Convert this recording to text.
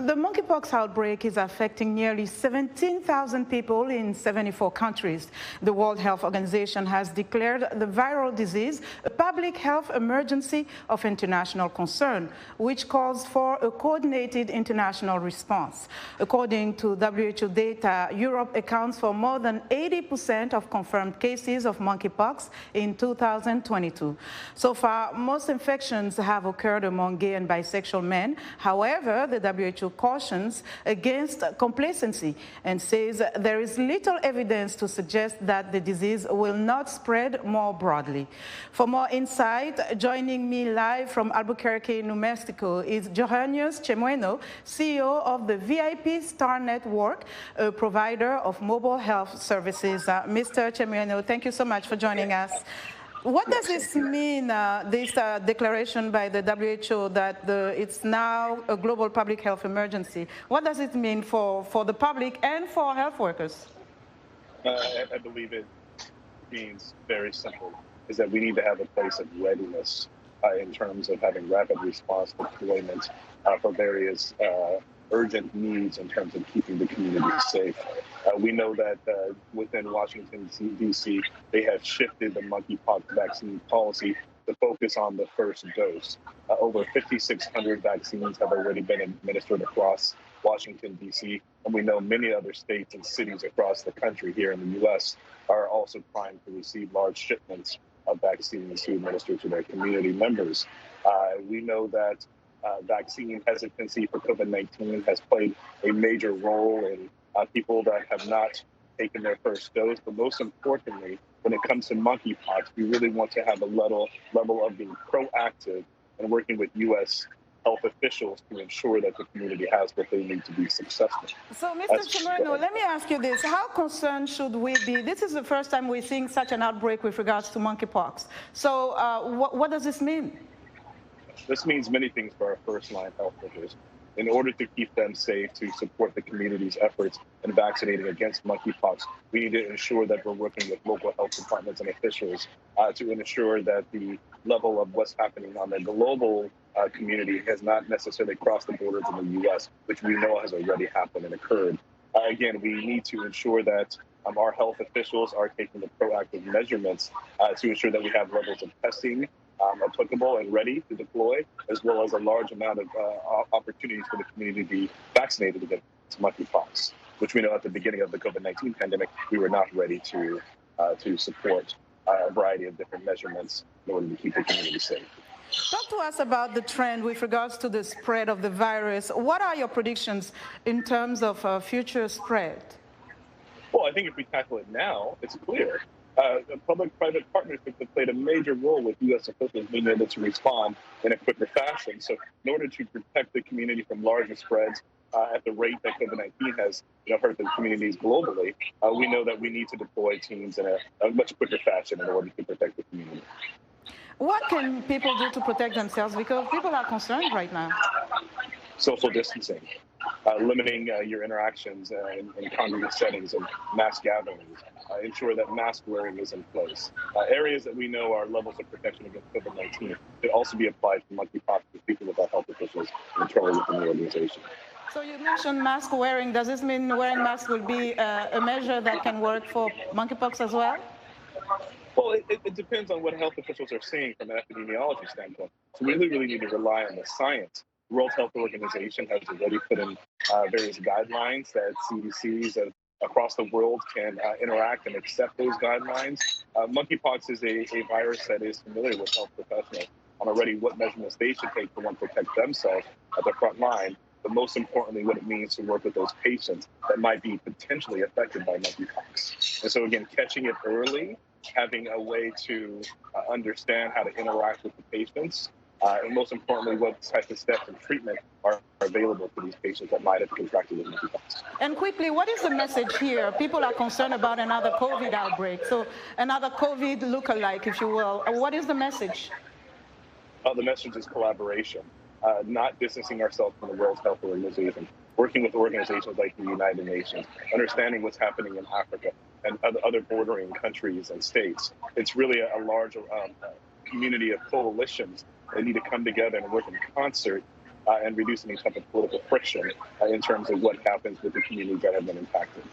The monkeypox outbreak is affecting nearly 17,000 people in 74 countries. The World Health Organization has declared the viral disease a public health emergency of international concern, which calls for a coordinated international response. According to WHO data, Europe accounts for more than 80% of confirmed cases of monkeypox in 2022. So far, most infections have occurred among gay and bisexual men. However, the WHO cautions against complacency and says there is little evidence to suggest that the disease will not spread more broadly. For more insight, joining me live from Albuquerque, New Mexico is Johonniuss Chemweno, CEO of the VIP StarNetwork, a provider of mobile health services. Mr. Chemweno, thank you so much for joining us. What does this mean, this declaration by the WHO that it's now a global public health emergency? What does it mean for the public and for health workers? I believe it means very simple, is that we need to have a place of readiness in terms of having rapid response deployment for various urgent needs in terms of keeping the community safe. We know that within Washington, D.C., they have shifted the monkeypox vaccine policy to focus on the first dose. Over 5,600 vaccines have already been administered across Washington, D.C., and we know many other states and cities across the country here in the U.S. are also primed to receive large shipments of vaccines to administer to their community members. We know that vaccine hesitancy for COVID-19 has played a major role in people that have not taken their first dose. But most importantly, when it comes to monkeypox, we really want to have a level of being proactive and working with U.S. health officials to ensure that the community has what they need to be successful. So, Mr. Chemweno, let me ask you this. How concerned should we be? This is the first time we're seeing such an outbreak with regards to monkeypox. So what does this mean? This means many things for our first-line health workers. In order to keep them safe, to support the community's efforts in vaccinating against monkeypox, we need to ensure that we're working with local health departments and officials to ensure that the level of what's happening on the global community has not necessarily crossed the borders of the U.S., which we know has already happened and occurred. Again, we need to ensure that our health officials are taking the proactive measurements to ensure that we have levels of testing applicable and ready to deploy, as well as a large amount of opportunities for the community to be vaccinated against monkeypox, which we know at the beginning of the COVID-19 pandemic, we were not ready to support a variety of different measurements in order to keep the community safe. Talk to us about the trend with regards to the spread of the virus. What are your predictions in terms of future spread? Well, I think if we tackle it now, it's clear. The public-private partnership has played a major role with U.S. officials being able to respond in a quicker fashion. So in order to protect the community from larger spreads at the rate that COVID-19 has hurt the communities globally, we know that we need to deploy teams in a much quicker fashion in order to protect the community. What can people do to protect themselves? Because people are concerned right now. Social distancing, limiting your interactions in congregate settings and mass gatherings, ensure that mask wearing is in place. Areas that we know are levels of protection against COVID-19 could also be applied to monkeypox to speaking with our health officials internally within the organization. So you mentioned mask wearing. Does this mean wearing masks will be a measure that can work for monkeypox as well? Well, it depends on what health officials are seeing from an epidemiology standpoint. So we really need to rely on the science. The World Health Organization has already put in various guidelines that CDCs across the world can interact and accept those guidelines. Monkeypox is a virus that is familiar with health professionals on already what measurements they should take to protect themselves at the front line, but most importantly, what it means to work with those patients that might be potentially affected by monkeypox. And so again, catching it early, having a way to understand how to interact with the patients, and most importantly, what type of steps and treatment are available for these patients that might have contracted monkeypox. And quickly, what is the message here? People are concerned about another COVID outbreak, so another COVID lookalike, if you will. What is the message? The message is collaboration, not distancing ourselves from the World Health Organization, working with organizations like the United Nations, understanding what's happening in Africa and other bordering countries and states. It's really a large community of coalitions that need to come together and work in concert and reduce any type of political friction in terms of what happens with the communities that have been impacted.